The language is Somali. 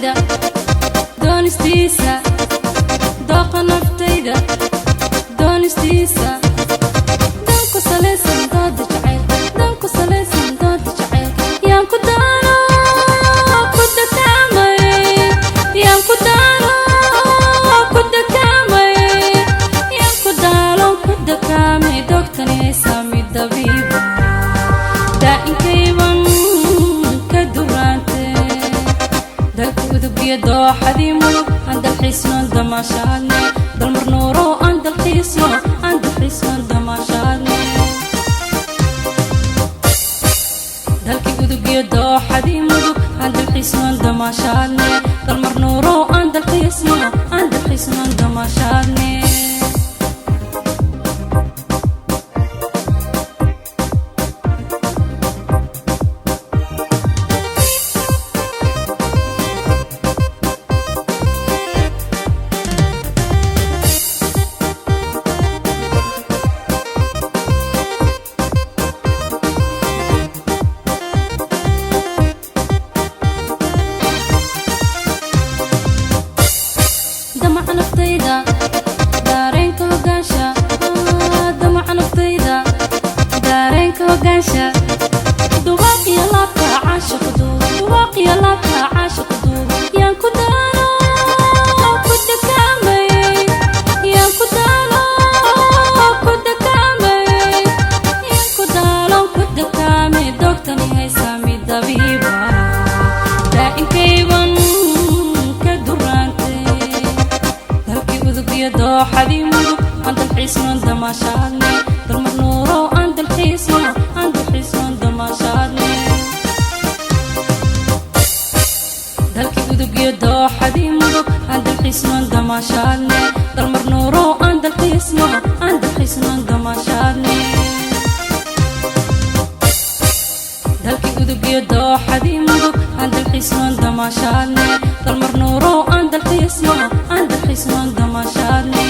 naftayda doonistiisa dooqa naftayda doonistiisa danku salaysan dooda jacayl danku salaysan dooda jacayl yaan ku daano ku dakaamay yaan ku daano ku dakaamay yaan ku daalo ku dakaamay doctani sami dabiiba daa'inkayban ka duraante dalka udubgiya dooxadii mudug aan dalxiisno damaashaadne dalmar nuuro aan dalxiisno damaashaadne dalkii udubgiya dooxadii mudug aan dalxiisno damaashaadne dalmar nuuro aan dalxiisno damaashaadne dooxadii mudug aan dalxiisno damaashaadne dalmar nuuro aan dalxiisno damaashaadne dalkii udubgiya dooxadii mudug aan dalxiisno damaashaadne dalmar nuuro aan dalxiisno damaashaadne dalkii udubgiya dooxadii mudug aan dalxiisno damaashaadne dalmar nuuro aan dalxiisno damaashaadne